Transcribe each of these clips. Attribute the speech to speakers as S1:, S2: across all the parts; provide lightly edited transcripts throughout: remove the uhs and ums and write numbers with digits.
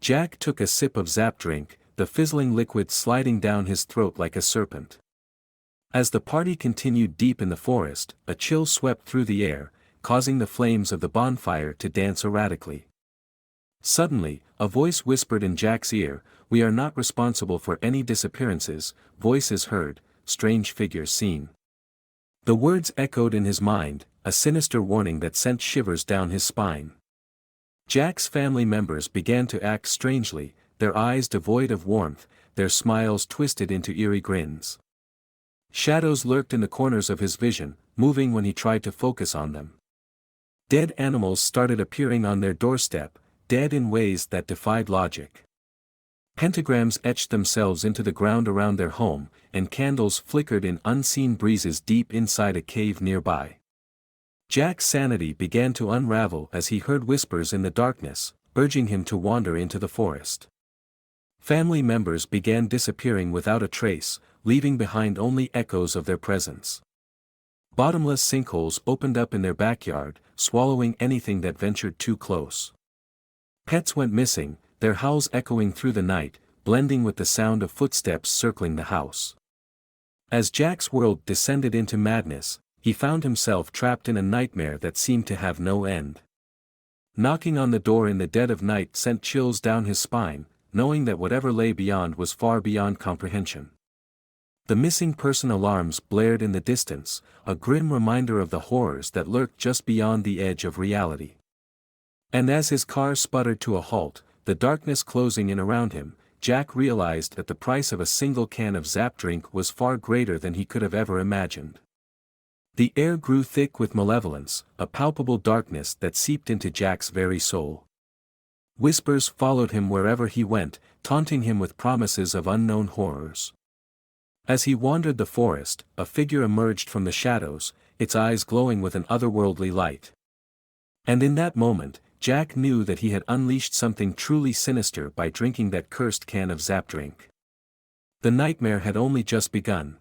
S1: Jack took a sip of Zapdrink, the fizzling liquid sliding down his throat like a serpent. As the party continued deep in the forest, a chill swept through the air, causing the flames of the bonfire to dance erratically. Suddenly, a voice whispered in Jack's ear, "We are not responsible for any disappearances, voices heard, strange figures seen." The words echoed in his mind, a sinister warning that sent shivers down his spine. Jack's family members began to act strangely, their eyes devoid of warmth, their smiles twisted into eerie grins. Shadows lurked in the corners of his vision, moving when he tried to focus on them. Dead animals started appearing on their doorstep, dead in ways that defied logic. Pentagrams etched themselves into the ground around their home, and candles flickered in unseen breezes deep inside a cave nearby. Jack's sanity began to unravel as he heard whispers in the darkness, urging him to wander into the forest. Family members began disappearing without a trace, leaving behind only echoes of their presence. Bottomless sinkholes opened up in their backyard, swallowing anything that ventured too close. Pets went missing, their howls echoing through the night, blending with the sound of footsteps circling the house. As Jack's world descended into madness, he found himself trapped in a nightmare that seemed to have no end. Knocking on the door in the dead of night sent chills down his spine, knowing that whatever lay beyond was far beyond comprehension. The missing person alarms blared in the distance, a grim reminder of the horrors that lurked just beyond the edge of reality. And as his car sputtered to a halt, the darkness closing in around him, Jack realized that the price of a single can of Zapdrink was far greater than he could have ever imagined. The air grew thick with malevolence, a palpable darkness that seeped into Jack's very soul. Whispers followed him wherever he went, taunting him with promises of unknown horrors. As he wandered the forest, a figure emerged from the shadows, its eyes glowing with an otherworldly light. And in that moment, Jack knew that he had unleashed something truly sinister by drinking that cursed can of Zapdrink. The nightmare had only just begun.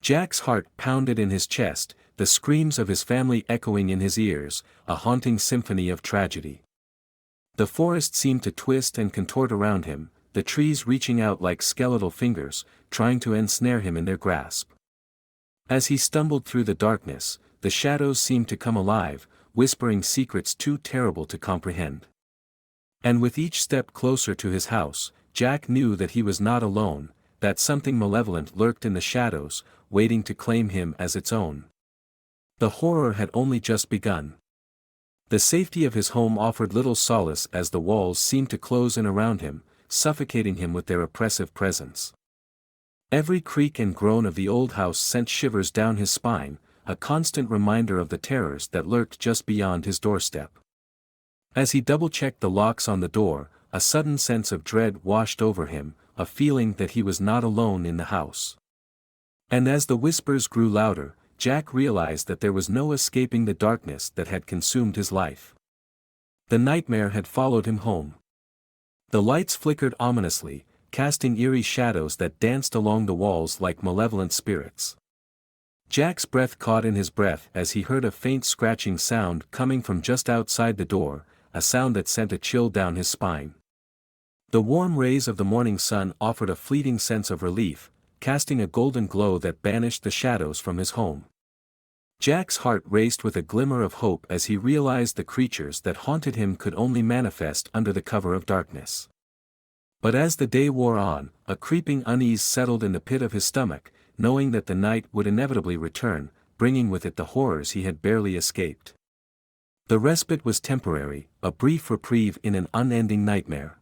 S1: Jack's heart pounded in his chest, the screams of his family echoing in his ears, a haunting symphony of tragedy. The forest seemed to twist and contort around him, the trees reaching out like skeletal fingers, trying to ensnare him in their grasp. As he stumbled through the darkness, the shadows seemed to come alive, whispering secrets too terrible to comprehend. And with each step closer to his house, Jack knew that he was not alone, that something malevolent lurked in the shadows, waiting to claim him as its own. The horror had only just begun. The safety of his home offered little solace as the walls seemed to close in around him, suffocating him with their oppressive presence. Every creak and groan of the old house sent shivers down his spine, a constant reminder of the terrors that lurked just beyond his doorstep. As he double-checked the locks on the door, a sudden sense of dread washed over him, a feeling that he was not alone in the house. And as the whispers grew louder, Jack realized that there was no escaping the darkness that had consumed his life. The nightmare had followed him home. The lights flickered ominously, casting eerie shadows that danced along the walls like malevolent spirits. Jack's breath caught in his breath as he heard a faint scratching sound coming from just outside the door, a sound that sent a chill down his spine. The warm rays of the morning sun offered a fleeting sense of relief, casting a golden glow that banished the shadows from his home. Jack's heart raced with a glimmer of hope as he realized the creatures that haunted him could only manifest under the cover of darkness. But as the day wore on, a creeping unease settled in the pit of his stomach, knowing that the night would inevitably return, bringing with it the horrors he had barely escaped. The respite was temporary, a brief reprieve in an unending nightmare.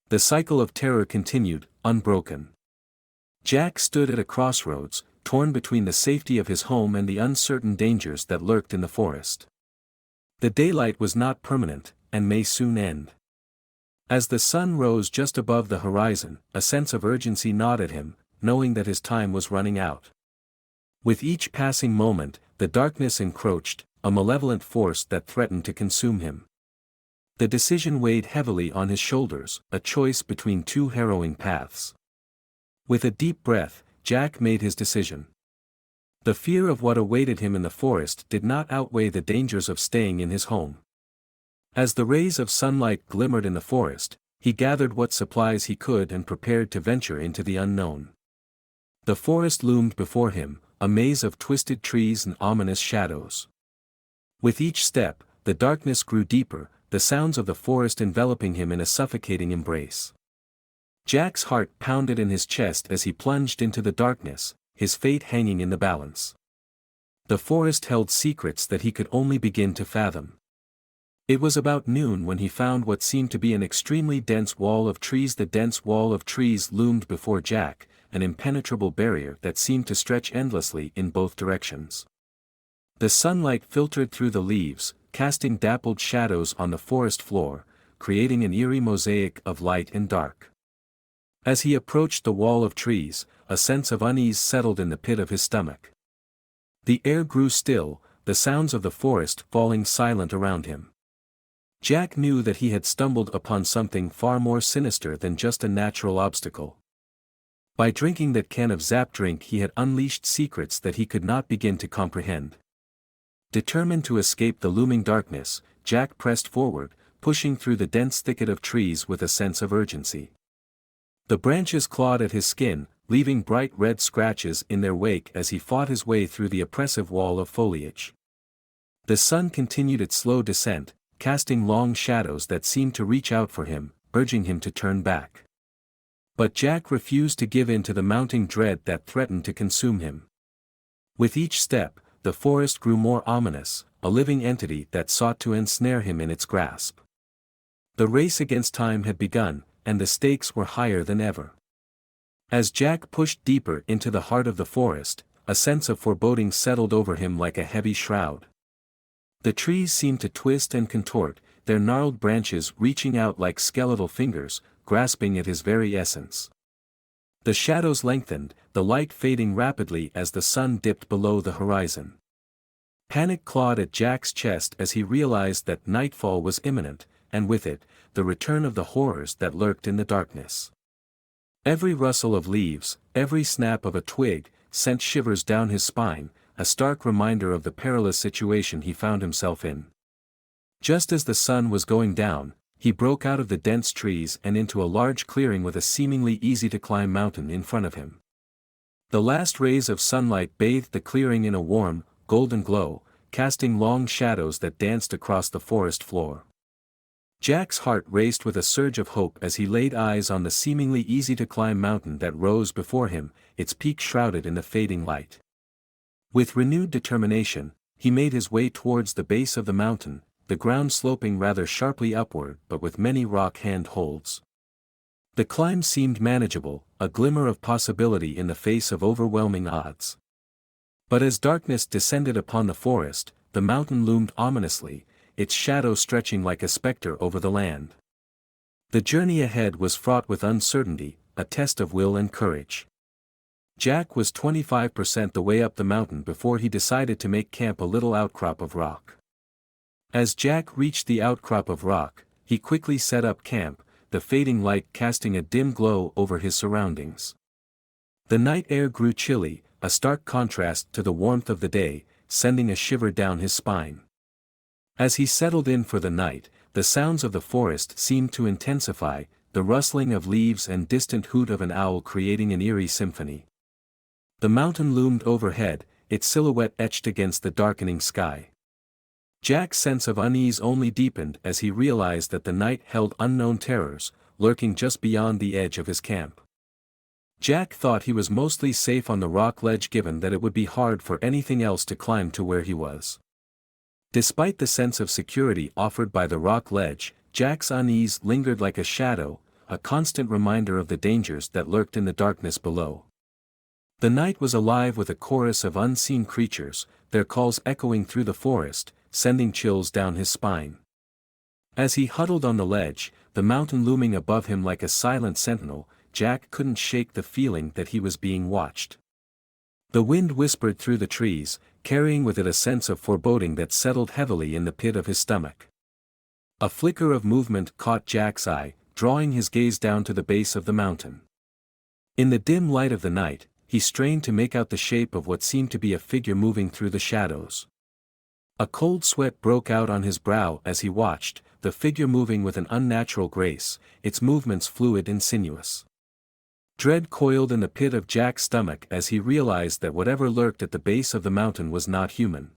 S1: The cycle of terror continued, unbroken. Jack stood at a crossroads, torn between the safety of his home and the uncertain dangers that lurked in the forest. The daylight was not permanent, and may soon end. As the sun rose just above the horizon, a sense of urgency gnawed at him, knowing that his time was running out. With each passing moment, the darkness encroached, a malevolent force that threatened to consume him. The decision weighed heavily on his shoulders, a choice between two harrowing paths. With a deep breath, Jack made his decision. The fear of what awaited him in the forest did not outweigh the dangers of staying in his home. As the rays of sunlight glimmered in the forest, He gathered what supplies he could and prepared to venture into the unknown. The forest loomed before him, a maze of twisted trees and ominous shadows. With each step, the darkness grew deeper, the sounds of the forest enveloping him in a suffocating embrace. Jack's heart pounded in his chest as he plunged into the darkness, his fate hanging in the balance. The forest held secrets that he could only begin to fathom. It was about noon when he found what seemed to be an extremely dense wall of trees. The dense wall of trees loomed before Jack, an impenetrable barrier that seemed to stretch endlessly in both directions. The sunlight filtered through the leaves, casting dappled shadows on the forest floor, creating an eerie mosaic of light and dark. As he approached the wall of trees, a sense of unease settled in the pit of his stomach. The air grew still, the sounds of the forest falling silent around him. Jack knew that he had stumbled upon something far more sinister than just a natural obstacle. By drinking that can of Zapdrink he had unleashed secrets that he could not begin to comprehend. Determined to escape the looming darkness, Jack pressed forward, pushing through the dense thicket of trees with a sense of urgency. The branches clawed at his skin, leaving bright red scratches in their wake as he fought his way through the oppressive wall of foliage. The sun continued its slow descent, casting long shadows that seemed to reach out for him, urging him to turn back. But Jack refused to give in to the mounting dread that threatened to consume him. With each step, the forest grew more ominous, a living entity that sought to ensnare him in its grasp. The race against time had begun, and the stakes were higher than ever. As Jack pushed deeper into the heart of the forest, a sense of foreboding settled over him like a heavy shroud. The trees seemed to twist and contort, their gnarled branches reaching out like skeletal fingers, grasping at his very essence. The shadows lengthened, the light fading rapidly as the sun dipped below the horizon. Panic clawed at Jack's chest as he realized that nightfall was imminent, and with it, the return of the horrors that lurked in the darkness. Every rustle of leaves, every snap of a twig, sent shivers down his spine, a stark reminder of the perilous situation he found himself in. Just as the sun was going down, he broke out of the dense trees and into a large clearing with a seemingly easy-to-climb mountain in front of him. The last rays of sunlight bathed the clearing in a warm, golden glow, casting long shadows that danced across the forest floor. Jack's heart raced with a surge of hope as he laid eyes on the seemingly easy-to-climb mountain that rose before him, its peak shrouded in the fading light. With renewed determination, he made his way towards the base of the mountain, the ground sloping rather sharply upward but with many rock handholds. The climb seemed manageable, a glimmer of possibility in the face of overwhelming odds. But as darkness descended upon the forest, the mountain loomed ominously, its shadow stretching like a specter over the land. The journey ahead was fraught with uncertainty, a test of will and courage. Jack was 25% the way up the mountain before he decided to make camp a little outcrop of rock. As Jack reached the outcrop of rock, he quickly set up camp, the fading light casting a dim glow over his surroundings. The night air grew chilly, a stark contrast to the warmth of the day, sending a shiver down his spine. As he settled in for the night, the sounds of the forest seemed to intensify, the rustling of leaves and distant hoot of an owl creating an eerie symphony. The mountain loomed overhead, its silhouette etched against the darkening sky. Jack's sense of unease only deepened as he realized that the night held unknown terrors, lurking just beyond the edge of his camp. Jack thought he was mostly safe on the rock ledge given that it would be hard for anything else to climb to where he was. Despite the sense of security offered by the rock ledge, Jack's unease lingered like a shadow, a constant reminder of the dangers that lurked in the darkness below. The night was alive with a chorus of unseen creatures, their calls echoing through the forest, sending chills down his spine. As he huddled on the ledge, the mountain looming above him like a silent sentinel, Jack couldn't shake the feeling that he was being watched. The wind whispered through the trees, carrying with it a sense of foreboding that settled heavily in the pit of his stomach. A flicker of movement caught Jack's eye, drawing his gaze down to the base of the mountain. In the dim light of the night, he strained to make out the shape of what seemed to be a figure moving through the shadows. A cold sweat broke out on his brow as he watched, the figure moving with an unnatural grace, its movements fluid and sinuous. Dread coiled in the pit of Jack's stomach as he realized that whatever lurked at the base of the mountain was not human.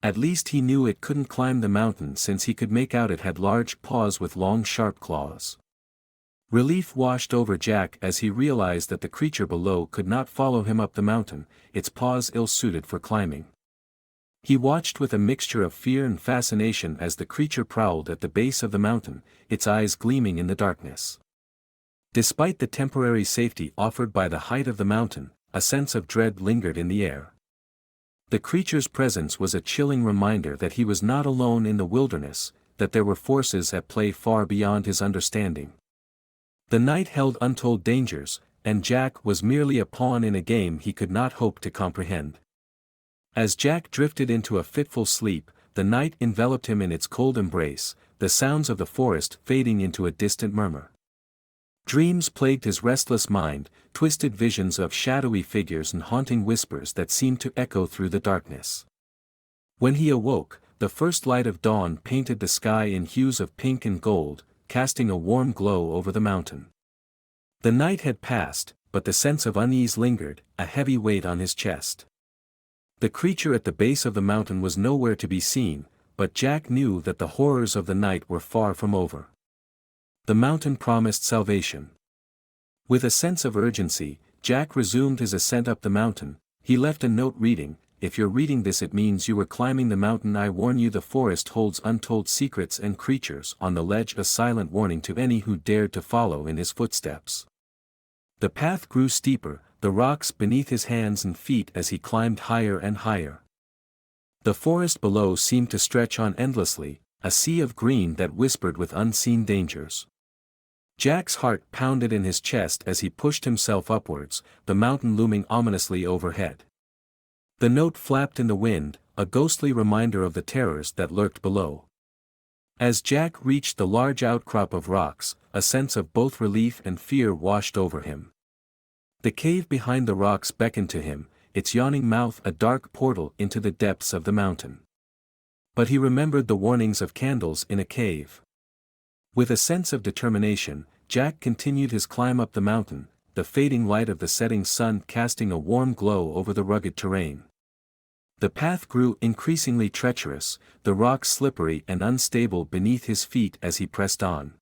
S1: At least he knew it couldn't climb the mountain since he could make out it had large paws with long sharp claws. Relief washed over Jack as he realized that the creature below could not follow him up the mountain, its paws ill-suited for climbing. He watched with a mixture of fear and fascination as the creature prowled at the base of the mountain, its eyes gleaming in the darkness. Despite the temporary safety offered by the height of the mountain, a sense of dread lingered in the air. The creature's presence was a chilling reminder that he was not alone in the wilderness, that there were forces at play far beyond his understanding. The night held untold dangers, and Jack was merely a pawn in a game he could not hope to comprehend. As Jack drifted into a fitful sleep, the night enveloped him in its cold embrace, the sounds of the forest fading into a distant murmur. Dreams plagued his restless mind, twisted visions of shadowy figures and haunting whispers that seemed to echo through the darkness. When he awoke, the first light of dawn painted the sky in hues of pink and gold, casting a warm glow over the mountain. The night had passed, but the sense of unease lingered, a heavy weight on his chest. The creature at the base of the mountain was nowhere to be seen, but Jack knew that the horrors of the night were far from over. The mountain promised salvation. With a sense of urgency, Jack resumed his ascent up the mountain. He left a note reading, "If you're reading this, it means you were climbing the mountain. I warn you, the forest holds untold secrets and creatures." On the ledge, a silent warning to any who dared to follow in his footsteps. The path grew steeper, the rocks beneath his hands and feet as he climbed higher and higher. The forest below seemed to stretch on endlessly, a sea of green that whispered with unseen dangers. Jack's heart pounded in his chest as he pushed himself upwards, the mountain looming ominously overhead. The note flapped in the wind, a ghostly reminder of the terrors that lurked below. As Jack reached the large outcrop of rocks, a sense of both relief and fear washed over him. The cave behind the rocks beckoned to him, its yawning mouth a dark portal into the depths of the mountain. But he remembered the warnings of candles in a cave. With a sense of determination, Jack continued his climb up the mountain, the fading light of the setting sun casting a warm glow over the rugged terrain. The path grew increasingly treacherous, the rocks slippery and unstable beneath his feet as he pressed on.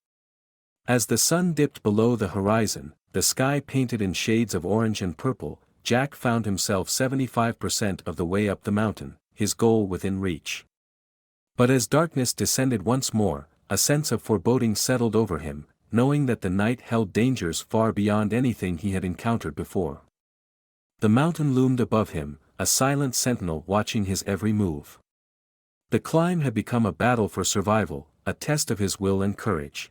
S1: As the sun dipped below the horizon, the sky painted in shades of orange and purple, Jack found himself 75% of the way up the mountain, his goal within reach. But as darkness descended once more, a sense of foreboding settled over him, knowing that the night held dangers far beyond anything he had encountered before. The mountain loomed above him, a silent sentinel watching his every move. The climb had become a battle for survival, a test of his will and courage.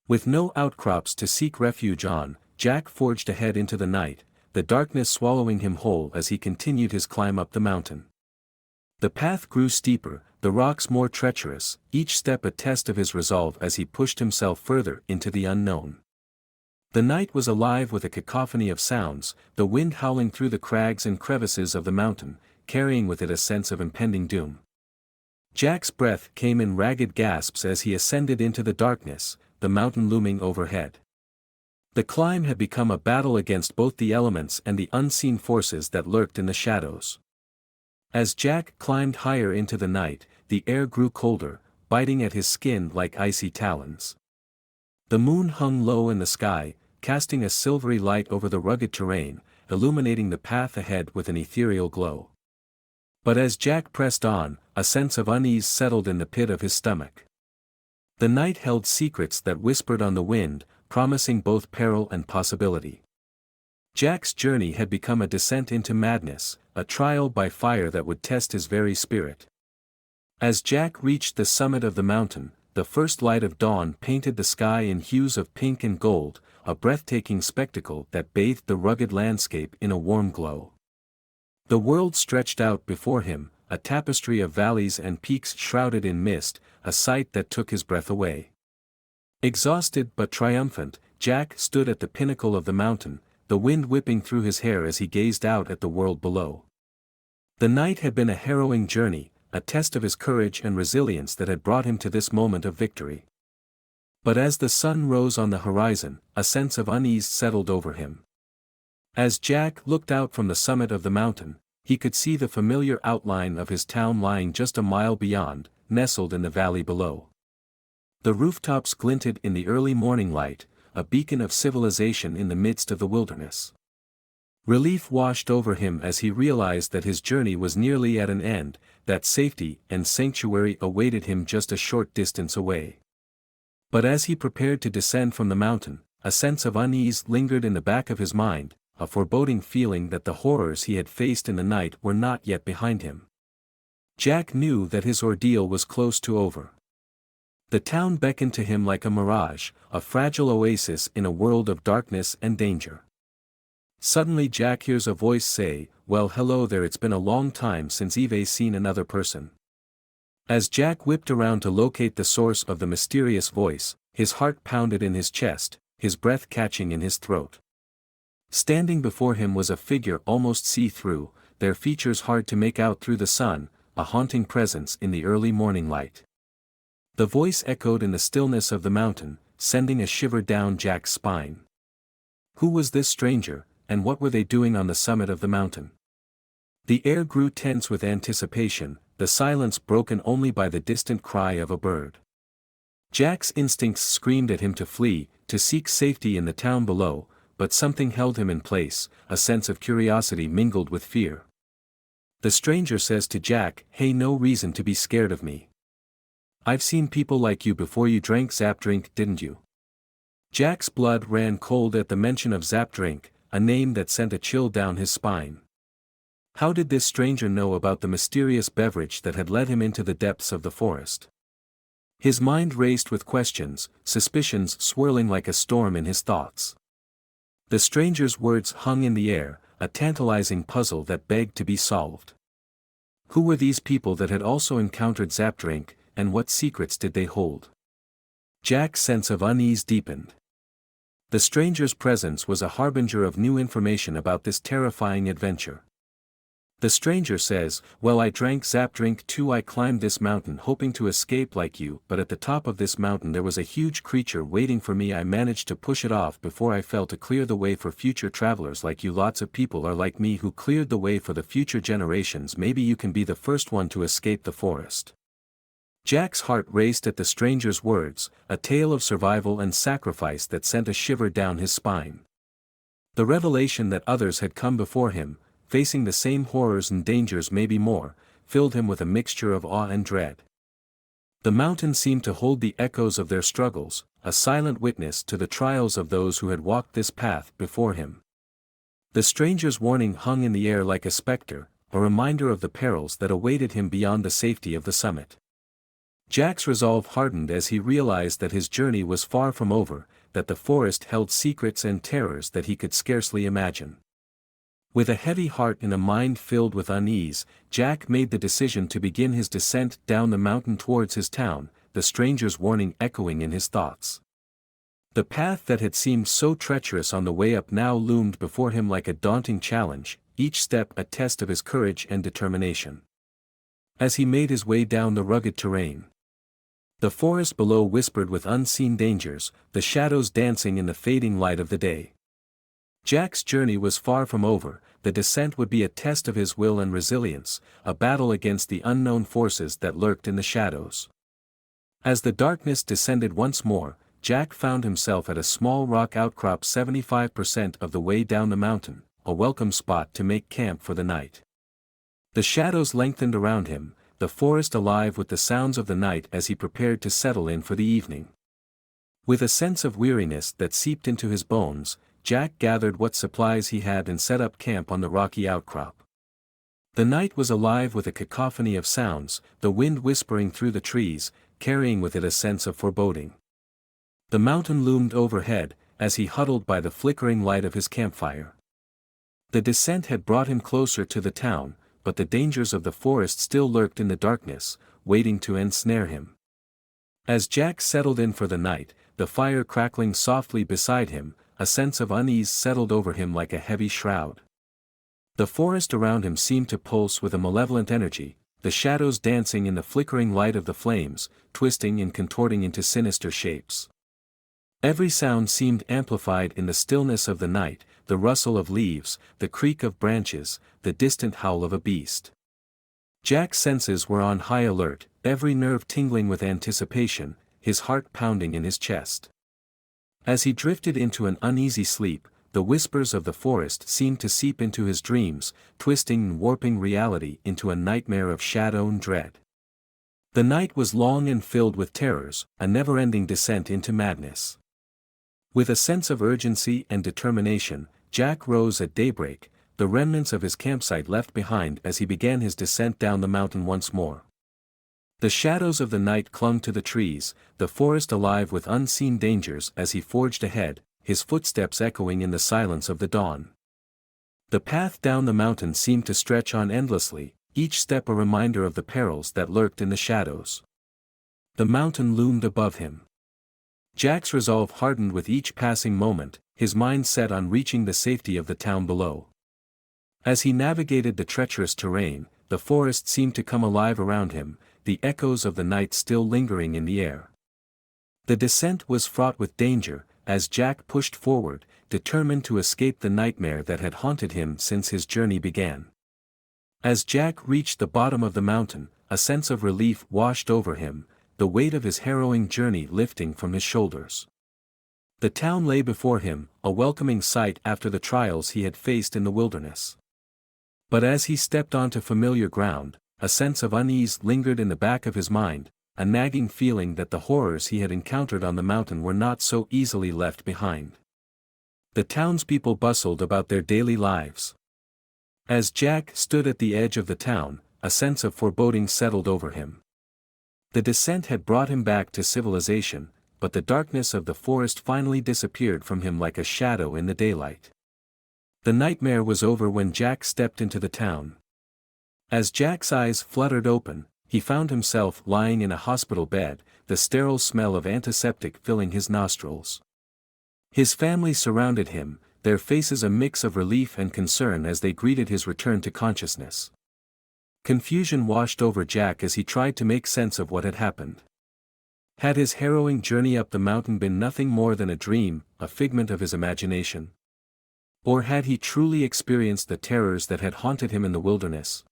S1: With no outcrops to seek refuge on, Jack forged ahead into the night, the darkness swallowing him whole as he continued his climb up the mountain. The path grew steeper, the rocks more treacherous, each step a test of his resolve as he pushed himself further into the unknown. The night was alive with a cacophony of sounds, the wind howling through the crags and crevices of the mountain, carrying with it a sense of impending doom. Jack's breath came in ragged gasps as he ascended into the darkness, the mountain looming overhead. The climb had become a battle against both the elements and the unseen forces that lurked in the shadows. As Jack climbed higher into the night, the air grew colder, biting at his skin like icy talons. The moon hung low in the sky, casting a silvery light over the rugged terrain, illuminating the path ahead with an ethereal glow. But as Jack pressed on, a sense of unease settled in the pit of his stomach. The night held secrets that whispered on the wind, promising both peril and possibility. Jack's journey had become a descent into madness, a trial by fire that would test his very spirit. As Jack reached the summit of the mountain, the first light of dawn painted the sky in hues of pink and gold, a breathtaking spectacle that bathed the rugged landscape in a warm glow. The world stretched out before him, a tapestry of valleys and peaks shrouded in mist, a sight that took his breath away. Exhausted but triumphant, Jack stood at the pinnacle of the mountain, the wind whipping through his hair as he gazed out at the world below. The night had been a harrowing journey, a test of his courage and resilience that had brought him to this moment of victory. But as the sun rose on the horizon, a sense of unease settled over him. As Jack looked out from the summit of the mountain, he could see the familiar outline of his town lying just a mile beyond, nestled in the valley below. The rooftops glinted in the early morning light, a beacon of civilization in the midst of the wilderness. Relief washed over him as he realized that his journey was nearly at an end, that safety and sanctuary awaited him just a short distance away. But as he prepared to descend from the mountain, a sense of unease lingered in the back of his mind, a foreboding feeling that the horrors he had faced in the night were not yet behind him. Jack knew that his ordeal was close to over. The town beckoned to him like a mirage, a fragile oasis in a world of darkness and danger. Suddenly Jack hears a voice say, "Well, hello there, it's been a long time since I've seen another person." As Jack whipped around to locate the source of the mysterious voice, his heart pounded in his chest, his breath catching in his throat. Standing before him was a figure almost see-through, their features hard to make out through the sun, a haunting presence in the early morning light. The voice echoed in the stillness of the mountain, sending a shiver down Jack's spine. Who was this stranger, and what were they doing on the summit of the mountain? The air grew tense with anticipation, the silence broken only by the distant cry of a bird. Jack's instincts screamed at him to flee, to seek safety in the town below, but something held him in place, a sense of curiosity mingled with fear. The stranger says to Jack, "Hey, no reason to be scared of me. I've seen people like you before. You drank Zapdrink, didn't you?" Jack's blood ran cold at the mention of Zapdrink, a name that sent a chill down his spine. How did this stranger know about the mysterious beverage that had led him into the depths of the forest? His mind raced with questions, suspicions swirling like a storm in his thoughts. The stranger's words hung in the air, a tantalizing puzzle that begged to be solved. Who were these people that had also encountered Zapdrink, and what secrets did they hold? Jack's sense of unease deepened. The stranger's presence was a harbinger of new information about this terrifying adventure. The stranger says, "Well, I drank Zapdrink too. I climbed this mountain hoping to escape like you, but at the top of this mountain there was a huge creature waiting for me. I managed to push it off before I fell to clear the way for future travelers like you. Lots of people are like me who cleared the way for the future generations. Maybe you can be the first one to escape the forest." Jack's heart raced at the stranger's words, a tale of survival and sacrifice that sent a shiver down his spine. The revelation that others had come before him, facing the same horrors and dangers, maybe more, filled him with a mixture of awe and dread. The mountain seemed to hold the echoes of their struggles, a silent witness to the trials of those who had walked this path before him. The stranger's warning hung in the air like a specter, a reminder of the perils that awaited him beyond the safety of the summit. Jack's resolve hardened as he realized that his journey was far from over, that the forest held secrets and terrors that he could scarcely imagine. With a heavy heart and a mind filled with unease, Jack made the decision to begin his descent down the mountain towards his town, the stranger's warning echoing in his thoughts. The path that had seemed so treacherous on the way up now loomed before him like a daunting challenge, each step a test of his courage and determination. As he made his way down the rugged terrain, the forest below whispered with unseen dangers, the shadows dancing in the fading light of the day. Jack's journey was far from over, the descent would be a test of his will and resilience, a battle against the unknown forces that lurked in the shadows. As the darkness descended once more, Jack found himself at a small rock outcrop 75% of the way down the mountain, a welcome spot to make camp for the night. The shadows lengthened around him, the forest alive with the sounds of the night as he prepared to settle in for the evening. With a sense of weariness that seeped into his bones, Jack gathered what supplies he had and set up camp on the rocky outcrop. The night was alive with a cacophony of sounds, the wind whispering through the trees, carrying with it a sense of foreboding. The mountain loomed overhead, as he huddled by the flickering light of his campfire. The descent had brought him closer to the town, but the dangers of the forest still lurked in the darkness, waiting to ensnare him. As Jack settled in for the night, the fire crackling softly beside him, a sense of unease settled over him like a heavy shroud. The forest around him seemed to pulse with a malevolent energy, the shadows dancing in the flickering light of the flames, twisting and contorting into sinister shapes. Every sound seemed amplified in the stillness of the night, the rustle of leaves, the creak of branches, the distant howl of a beast. Jack's senses were on high alert, every nerve tingling with anticipation, his heart pounding in his chest. As he drifted into an uneasy sleep, the whispers of the forest seemed to seep into his dreams, twisting and warping reality into a nightmare of shadow and dread. The night was long and filled with terrors, a never-ending descent into madness. With a sense of urgency and determination, Jack rose at daybreak, the remnants of his campsite left behind as he began his descent down the mountain once more. The shadows of the night clung to the trees, the forest alive with unseen dangers as he forged ahead, his footsteps echoing in the silence of the dawn. The path down the mountain seemed to stretch on endlessly, each step a reminder of the perils that lurked in the shadows. The mountain loomed above him. Jack's resolve hardened with each passing moment, his mind set on reaching the safety of the town below. As he navigated the treacherous terrain, the forest seemed to come alive around him, the echoes of the night still lingering in the air. The descent was fraught with danger, as Jack pushed forward, determined to escape the nightmare that had haunted him since his journey began. As Jack reached the bottom of the mountain, a sense of relief washed over him, the weight of his harrowing journey lifting from his shoulders. The town lay before him, a welcoming sight after the trials he had faced in the wilderness. But as he stepped onto familiar ground, a sense of unease lingered in the back of his mind, a nagging feeling that the horrors he had encountered on the mountain were not so easily left behind. The townspeople bustled about their daily lives. As Jack stood at the edge of the town, a sense of foreboding settled over him. The descent had brought him back to civilization, but the darkness of the forest finally disappeared from him like a shadow in the daylight. The nightmare was over when Jack stepped into the town. As Jack's eyes fluttered open, he found himself lying in a hospital bed, the sterile smell of antiseptic filling his nostrils. His family surrounded him, their faces a mix of relief and concern as they greeted his return to consciousness. Confusion washed over Jack as he tried to make sense of what had happened. Had his harrowing journey up the mountain been nothing more than a dream, a figment of his imagination? Or had he truly experienced the terrors that had haunted him in the wilderness?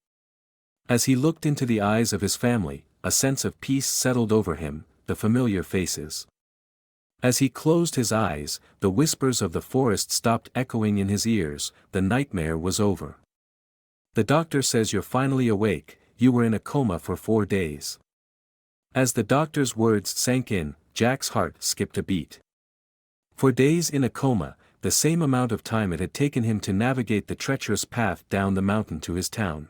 S1: As he looked into the eyes of his family, a sense of peace settled over him, the familiar faces. As he closed his eyes, the whispers of the forest stopped echoing in his ears, the nightmare was over. The doctor says you're finally awake, you were in a coma for 4 days. As the doctor's words sank in, Jack's heart skipped a beat. 4 days in a coma, the same amount of time it had taken him to navigate the treacherous path down the mountain to his town.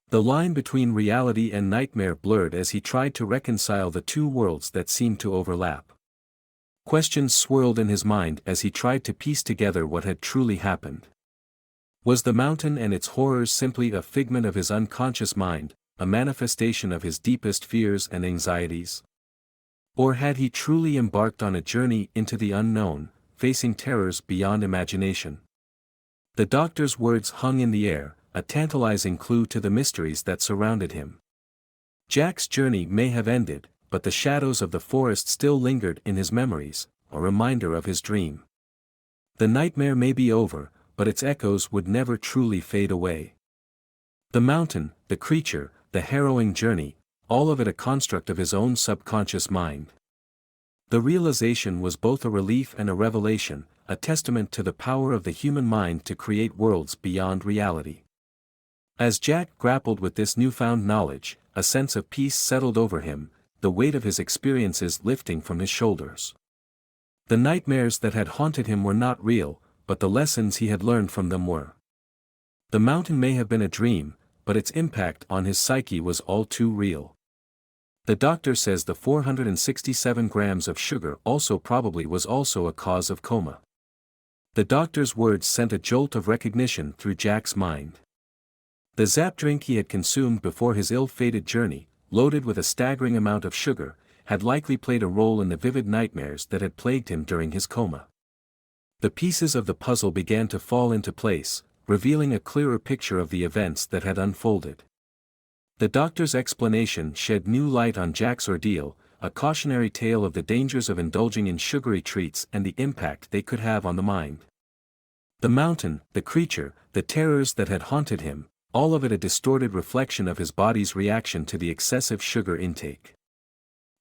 S1: The line between reality and nightmare blurred as he tried to reconcile the two worlds that seemed to overlap. Questions swirled in his mind as he tried to piece together what had truly happened. Was the mountain and its horrors simply a figment of his unconscious mind, a manifestation of his deepest fears and anxieties? Or had he truly embarked on a journey into the unknown, facing terrors beyond imagination? The doctor's words hung in the air, a tantalizing clue to the mysteries that surrounded him. Jack's journey may have ended, but the shadows of the forest still lingered in his memories, a reminder of his dream. The nightmare may be over, but its echoes would never truly fade away. The mountain, the creature, the harrowing journey, all of it a construct of his own subconscious mind. The realization was both a relief and a revelation, a testament to the power of the human mind to create worlds beyond reality. As Jack grappled with this newfound knowledge, a sense of peace settled over him, the weight of his experiences lifting from his shoulders. The nightmares that had haunted him were not real, but the lessons he had learned from them were. The mountain may have been a dream, but its impact on his psyche was all too real. The doctor says the 467 grams of sugar probably was also a cause of coma. The doctor's words sent a jolt of recognition through Jack's mind. The Zapdrink he had consumed before his ill-fated journey, loaded with a staggering amount of sugar, had likely played a role in the vivid nightmares that had plagued him during his coma. The pieces of the puzzle began to fall into place, revealing a clearer picture of the events that had unfolded. The doctor's explanation shed new light on Jack's ordeal, a cautionary tale of the dangers of indulging in sugary treats and the impact they could have on the mind. The mountain, the creature, the terrors that had haunted him, all of it a distorted reflection of his body's reaction to the excessive sugar intake.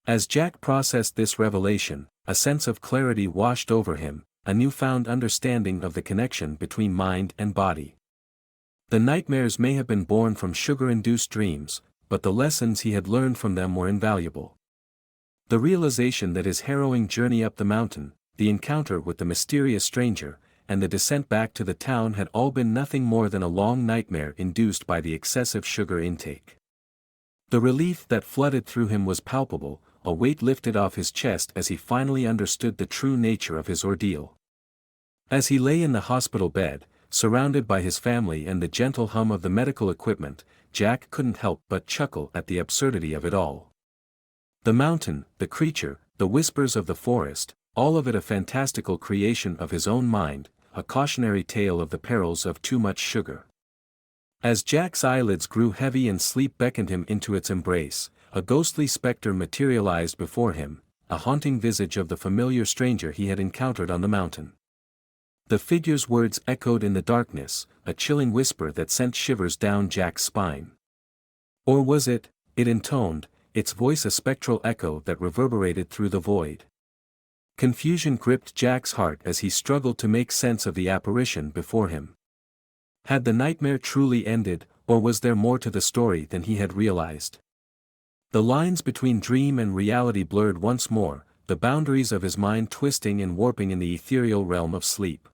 S1: As Jack processed this revelation, a sense of clarity washed over him, a newfound understanding of the connection between mind and body. The nightmares may have been born from sugar-induced dreams, but the lessons he had learned from them were invaluable. The realization that his harrowing journey up the mountain, the encounter with the mysterious stranger, and the descent back to the town had all been nothing more than a long nightmare induced by the excessive sugar intake. The relief that flooded through him was palpable, a weight lifted off his chest as he finally understood the true nature of his ordeal. As he lay in the hospital bed, surrounded by his family and the gentle hum of the medical equipment, Jack couldn't help but chuckle at the absurdity of it all. The mountain, the creature, the whispers of the forest, all of it a fantastical creation of his own mind, a cautionary tale of the perils of too much sugar. As Jack's eyelids grew heavy and sleep beckoned him into its embrace, a ghostly specter materialized before him, a haunting visage of the familiar stranger he had encountered on the mountain. The figure's words echoed in the darkness, a chilling whisper that sent shivers down Jack's spine. Or was it, it intoned, its voice a spectral echo that reverberated through the void? Confusion gripped Jack's heart as he struggled to make sense of the apparition before him. Had the nightmare truly ended, or was there more to the story than he had realized? The lines between dream and reality blurred once more, the boundaries of his mind twisting and warping in the ethereal realm of sleep.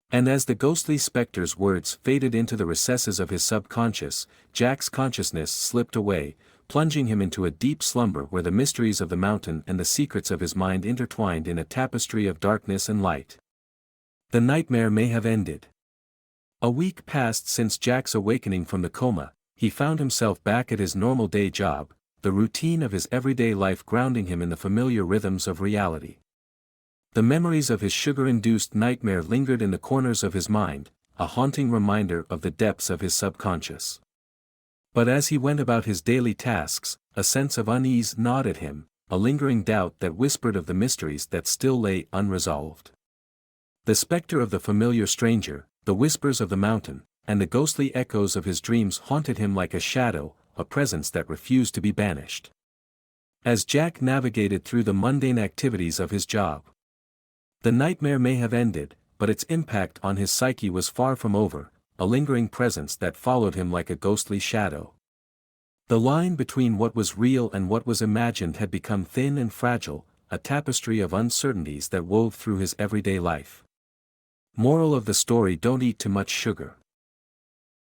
S1: And as the ghostly specter's words faded into the recesses of his subconscious, Jack's consciousness slipped away, plunging him into a deep slumber where the mysteries of the mountain and the secrets of his mind intertwined in a tapestry of darkness and light. The nightmare may have ended. A week passed since Jack's awakening from the coma. He found himself back at his normal day job, the routine of his everyday life grounding him in the familiar rhythms of reality. The memories of his sugar-induced nightmare lingered in the corners of his mind, a haunting reminder of the depths of his subconscious. But as he went about his daily tasks, a sense of unease gnawed at him, a lingering doubt that whispered of the mysteries that still lay unresolved. The specter of the familiar stranger, the whispers of the mountain, and the ghostly echoes of his dreams haunted him like a shadow, a presence that refused to be banished. As Jack navigated through the mundane activities of his job, the nightmare may have ended, but its impact on his psyche was far from over, a lingering presence that followed him like a ghostly shadow. The line between what was real and what was imagined had become thin and fragile, a tapestry of uncertainties that wove through his everyday life. Moral of the story: don't eat too much sugar.